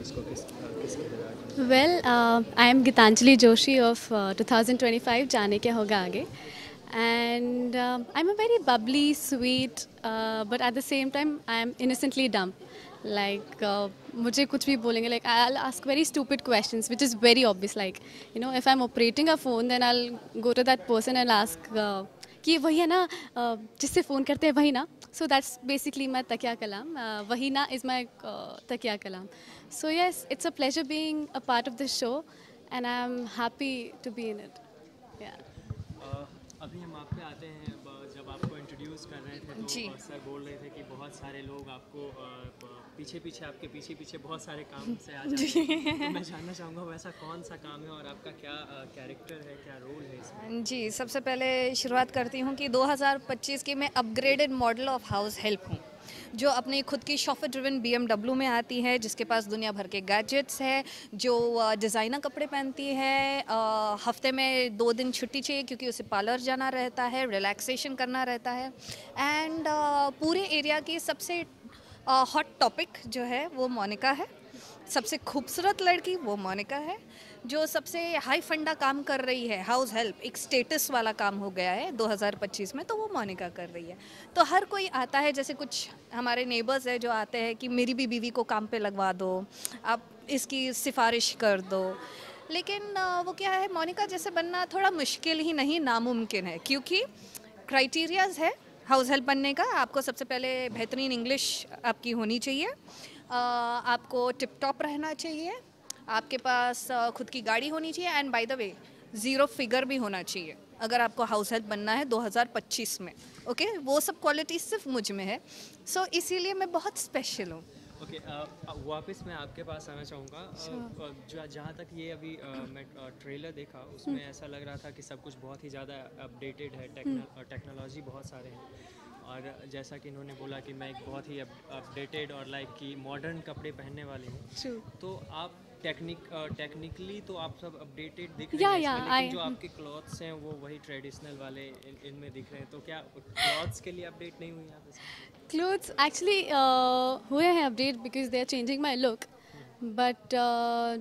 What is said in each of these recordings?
इसको किस किरदार Well, I am Gitanjali Joshi of 2025 जाने क्या होगा आगे, and I'm a very bubbly, sweet, but at the same time I am innocently dumb. Like मुझे कुछ भी बोलेंगे, like I'll ask very stupid questions, which is very obvious. Like if I'm operating a phone, then I'll go to that person and ask कि वही है ना जिससे phone करते हैं वही ना. So that's basically my तकिया कलाम. वही ना is my तकिया कलाम. So yes, it's a pleasure being a part of this show, and I'm happy to be in it. Yeah. अभी हम आप पे आते हैं। जब आपको इंट्रोड्यूस कर रहे थे जी। तो सर बोल रहे थे कि बहुत सारे लोग आपको पीछे पीछे आपके पीछे पीछे बहुत सारे काम से आ जाते हैं। तो मैं जानना चाहूँगा वैसा कौन सा काम है और आपका क्या कैरेक्टर है, क्या रोल है इसमें? जी, सबसे पहले शुरुआत करती हूँ कि 2025 की मैं upgraded model of house help हूँ, जो अपनी खुद की शॉफर ड्रिवन BMW में आती है, जिसके पास दुनिया भर के गैजेट्स है, जो डिज़ाइनर कपड़े पहनती है, हफ्ते में 2 दिन छुट्टी चाहिए क्योंकि उसे पार्लर जाना रहता है, रिलैक्सेशन करना रहता है, एंड पूरे एरिया की सबसे हॉट टॉपिक जो है वो मोनिका है। सबसे खूबसूरत लड़की वो मोनिका है। जो सबसे हाई फंडा काम कर रही है, हाउस हेल्प एक स्टेटस वाला काम हो गया है 2025 में, तो वो मोनिका कर रही है। तो हर कोई आता है, जैसे कुछ हमारे नेबर्स है जो आते हैं कि मेरी भी बीवी को काम पे लगवा दो, आप इसकी सिफारिश कर दो। लेकिन वो क्या है, मोनिका जैसे बनना थोड़ा मुश्किल ही नहीं नामुमकिन है, क्योंकि क्राइटेरियाज है हाउस हेल्प बनने का। आपको सबसे पहले बेहतरीन इंग्लिश आपकी होनी चाहिए, आपको टिप टॉप रहना चाहिए, आपके पास खुद की गाड़ी होनी चाहिए, and by the way zero figure भी होना चाहिए अगर आपको हाउस हेल्प बनना है 2025 में। ओके, वो सब क्वालिटी सिर्फ मुझ में है, सो इसीलिए मैं बहुत स्पेशल हूँ। ओके, वापस मैं आपके पास आना चाहूँगा। जहाँ तक ये अभी मैं ट्रेलर देखा उसमें ऐसा लग रहा था कि सब कुछ बहुत ही ज़्यादा अपडेटेड है, टेक्नोलॉजी बहुत सारे हैं, और जैसा कि इन्होंने बोला कि मैं एक बहुत ही अपडेटेड और लाइक कि मॉडर्न कपड़े पहनने वाली हूँ। True. तो आप टेक्निकली तो आप सब अपडेटेड दिख रहे Yeah, हैं yeah, इसमें, लेकिन I जो आपके क्लॉथ्स हैं वो वही ट्रेडिशनल वाले इनमें दिख रहे हैं, तो क्या क्लॉथ्स के लिए अपडेट नहीं हुई आप इसमें? clothes actually हुए हैं update because they are changing my look. But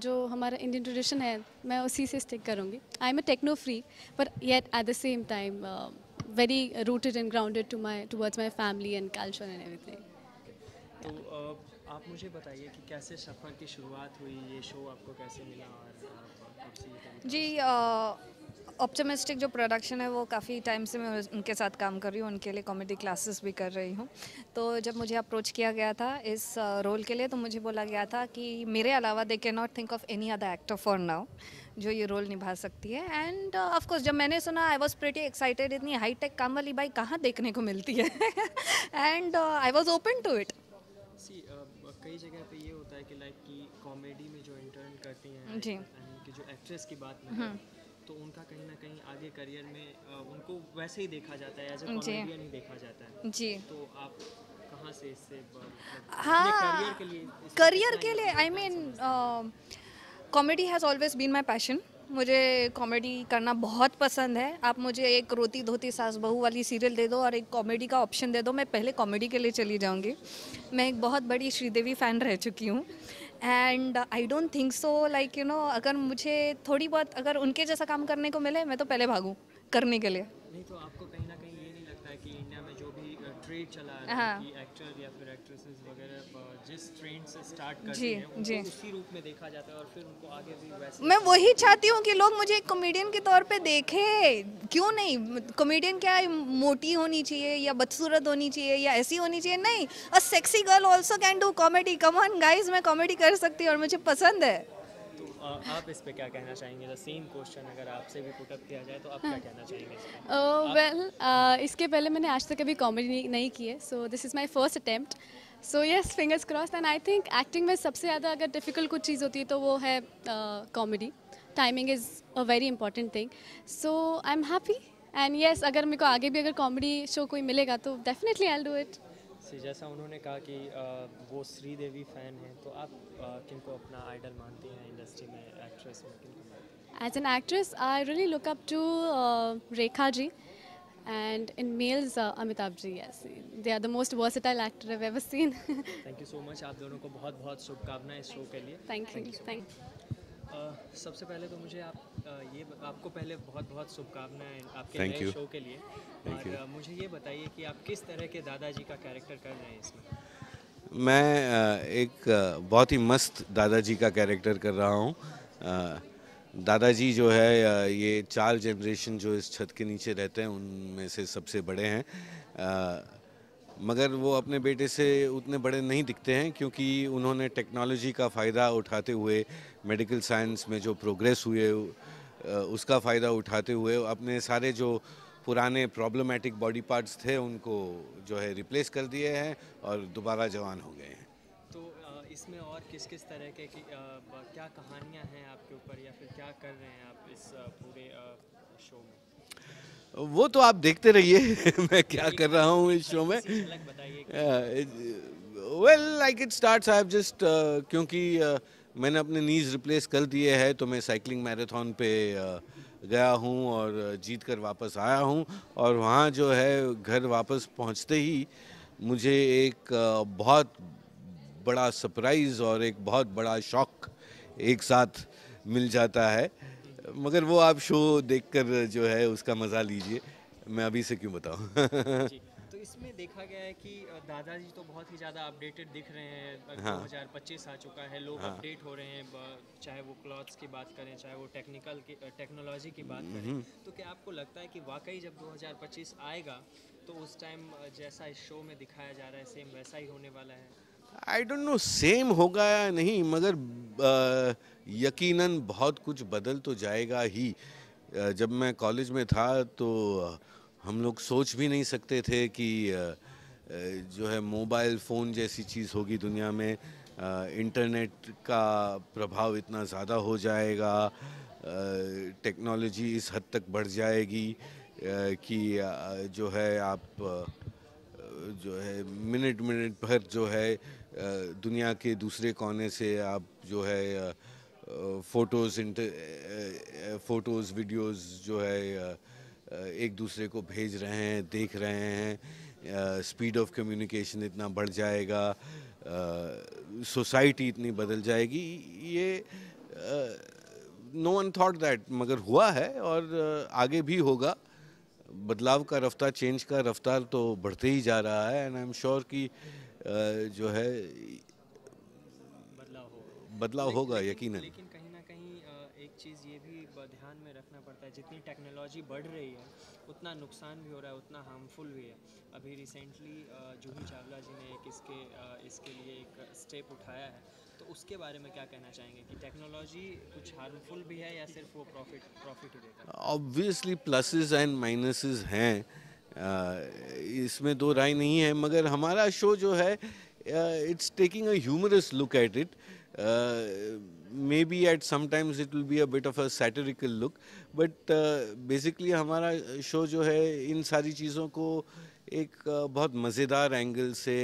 जो हमारा इंडियन ट्रेडिशन है मैं उसी से स्टिक करूँगी. I am a techno free, but yet at the same time very rooted and grounded towards my family and culture and everything. तो आप मुझे बताइए कि कैसे सफ़र की शुरुआत हुई, ये शो आपको कैसे मिला और आप कब से ये काम कर जी, रहे हैं? ऑप्टिमिस्टिक जो प्रोडक्शन है वो काफ़ी टाइम से मैं उनके साथ काम कर रही हूँ, उनके लिए कॉमेडी क्लासेस भी कर रही हूँ। तो जब मुझे अप्रोच किया गया था इस रोल के लिए, तो मुझे बोला गया था कि मेरे अलावा they can not think of any other actor for now जो ये रोल निभा सकती है। एंड ऑफ कोर्स जब मैंने सुना आई वॉज प्रेटी एक्साइटेड, इतनी हाई टेक काम वाली बाई कहाँ देखने को मिलती है and I was open to it. See कई जगह पे ये होता है कि लाइक कि कॉमेडी में जो इंटर्न करती हैं, जी। कि जो एक्ट्रेस की बात में करें, तो उनका कहीं ना कहीं आगे करियर में उनको वैसे ही देखा जाता है, एज अ जी। कॉमेडियन ही देखा जाता है। जी तो आप कहाँ से इससे हाँ, करियर के लिए करियर के लिए I mean comedy has always been my passion. मुझे कॉमेडी करना बहुत पसंद है। आप मुझे एक रोती धोती सास बहू वाली सीरियल दे दो और एक कॉमेडी का ऑप्शन दे दो, मैं पहले कॉमेडी के लिए चली जाऊंगी। मैं एक बहुत बड़ी श्रीदेवी फ़ैन रह चुकी हूँ, and I don't think so like अगर मुझे थोड़ी बहुत अगर उनके जैसा काम करने को मिले, मैं तो पहले भागूँ करने के लिए। नहीं, तो आपको कहीं ना कहीं ये नहीं लगता है कि इंडिया में जो भी ट्रेड चला रहा है हाँ। कि एक्टर या फिर एक्ट्रेसेस वगैरह जिस ट्रेंड से स्टार्ट करती जी, हैं उनको जी। उसी रूप में देखा जाता है और फिर उनको आगे भी वैसे मैं वही चाहती हूँ कि लोग मुझे एक कॉमेडियन के तौर पे देखें। क्यों नहीं? कॉमेडियन क्या है, मोटी होनी चाहिए या बदसूरत होनी चाहिए या ऐसी होनी चाहिए? नहीं, अ sexy girl also can do comedy. Come on guys, मैं कॉमेडी कर सकती हूँ और मुझे पसंद है। तो आप इस पे क्या कहना चाहेंगे? द सेम क्वेश्चन अगर आपसे भी पुट अप किया जाए तो आप क्या कहना चाहेंगे इस पे? वेल इसके पहले मैंने आज तक कभी कॉमेडी नहीं की है, so this is my first attempt. So yes, fingers crossed. And I think acting में सबसे ज़्यादा अगर डिफ़िकल्ट कुछ चीज़ होती है तो वो है comedy. Timing is a very important thing. So I am happy, and yes अगर मेरे को आगे भी अगर कॉमेडी शो कोई मिलेगा तो definitely I will do it. जैसा उन्होंने कहा कि वो श्रीदेवी फ़ैन हैं, तो आप किनको अपना आइडल मानती हैं इंडस्ट्री में, एक्ट्रेस में किनको? As an actress, I really look up to Rekha ji. And in males, Amitabh Ji, yes, they are the most versatile actor I've ever seen. Thank you so much, आप दोनों को बहुत बहुत शुभकामनाएं इस शो के लिए। Thank you. Thank. सबसे पहले तो मुझे आपको पहले बहुत बहुत शुभकामनाएं आपके Thank नए you. शो के लिए। Thank और you. मुझे ये बताइए कि आप किस तरह के दादाजी का कैरेक्टर कर रहे हैं इसमें। मैं एक बहुत ही मस्त दादाजी का कैरेक्टर कर रहा हूँ। दादाजी जो है ये 4 जनरेशन जो इस छत के नीचे रहते हैं उनमें से सबसे बड़े हैं, मगर वो अपने बेटे से उतने बड़े नहीं दिखते हैं क्योंकि उन्होंने टेक्नोलॉजी का फ़ायदा उठाते हुए, मेडिकल साइंस में जो प्रोग्रेस हुए उसका फ़ायदा उठाते हुए अपने सारे जो पुराने प्रॉब्लमेटिक बॉडी पार्ट्स थे उनको जो है रिप्लेस कर दिए हैं और दोबारा जवान हो गए हैं। तो इसमें और किस किस तरह के क्या कहानियाँ हैं आपके ऊपर, या फिर क्या कर रहे हैं आप इस पूरे शो में? वो तो आप देखते रहिए मैं क्या कर रहा हूँ इस शो में। झलक बताइए। Well like it starts I have just क्योंकि मैंने अपने नीज रिप्लेस कर दिए हैं तो मैं साइकिलिंग मैराथन पे गया हूँ और जीत कर वापस आया हूँ, और वहाँ जो है घर वापस पहुँचते ही मुझे एक बहुत बड़ा सरप्राइज़ और एक बहुत बड़ा शॉक एक साथ मिल जाता है, मगर वो आप शो देखकर जो है उसका मज़ा लीजिए, मैं अभी से क्यों बताऊँ। जी, तो इसमें देखा गया है कि दादाजी तो बहुत ही ज़्यादा अपडेटेड दिख रहे हैं। हाँ। 2025 आ चुका है, लोग हाँ। अपडेट हो रहे हैं, चाहे वो क्लॉथ्स की बात करें, चाहे वो टेक्नोलॉजी की बात करें। तो क्या आपको लगता है कि वाकई जब 2025 आएगा तो उस टाइम जैसा इस शो में दिखाया जा रहा है सेम वैसा ही होने वाला है? आई डोंट नो सेम होगा या नहीं, मगर यकीनन बहुत कुछ बदल तो जाएगा ही। जब मैं कॉलेज में था तो हम लोग सोच भी नहीं सकते थे कि जो है मोबाइल फ़ोन जैसी चीज़ होगी दुनिया में, इंटरनेट का प्रभाव इतना ज़्यादा हो जाएगा, टेक्नोलॉजी इस हद तक बढ़ जाएगी कि जो है आप जो है मिनट मिनट भर जो है दुनिया के दूसरे कोने से आप जो है फ़ोटोज़ वीडियोज़ जो है एक दूसरे को भेज रहे हैं, देख रहे हैं, स्पीड ऑफ कम्युनिकेशन इतना बढ़ जाएगा, सोसाइटी इतनी बदल जाएगी, ये नो वन थॉट दैट, मगर हुआ है और आगे भी होगा। बदलाव का रफ्तार, चेंज का रफ्तार तो बढ़ते ही जा रहा है, एंड आई एम श्योर कि जो है बदलाव होगा यकीनन। लेकिन कहीं ना कहीं एक चीज़ ये भी ध्यान में रखना पड़ता है, जितनी टेक्नोलॉजी बढ़ रही है उतना नुकसान भी हो रहा है, उतना हार्मफुल भी है। अभी रिसेंटली जूही चावला जी ने इसके लिए एक स्टेप उठाया है, तो उसके बारे में क्या कहना चाहेंगे कि टेक्नोलॉजी कुछ हार्मफुल भी है या सिर्फ वो प्रॉफिट ही देता है? ऑब्वियसली प्लसेस एंड माइनसेस हैं, इसमें दो राय नहीं है, मगर हमारा शो जो है it's taking a humorous look at it, maybe at sometimes it will be a bit of a satirical look, but basically हमारा शो जो है इन सारी चीज़ों को एक बहुत मज़ेदार एंगल से,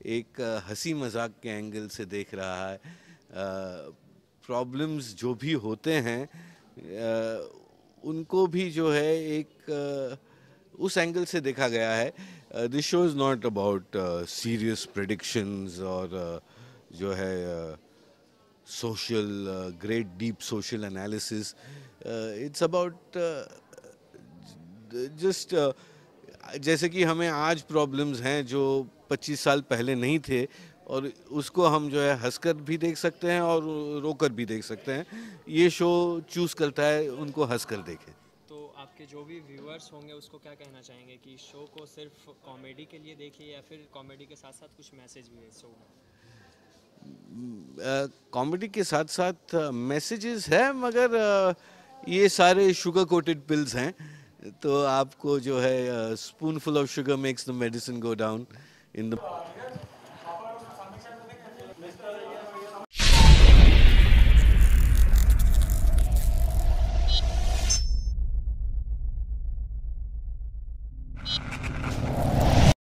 एक हंसी मजाक के एंगल से देख रहा है। प्रॉब्लम्स जो भी होते हैं उनको भी जो है एक उस एंगल से देखा गया है। This show is not about serious predictions और जो है social great deep social analysis, it's about just जैसे कि हमें आज प्रॉब्लम्स हैं जो 25 साल पहले नहीं थे, और उसको हम जो है हंसकर भी देख सकते हैं और रोकर भी देख सकते हैं। ये शो चूज़ करता है उनको हंसकर देखें। तो आपके जो भी व्यूअर्स होंगे उसको क्या कहना चाहेंगे कि शो को सिर्फ कॉमेडी के लिए देखिए या फिर कॉमेडी के साथ साथ कुछ मैसेज भी है इस शो में? कॉमेडी के साथ साथ मैसेजेस है, मगर ये सारे शुगर कोटेड पिल्स हैं, तो आपको जो है spoonful of sugar makes the medicine go down in the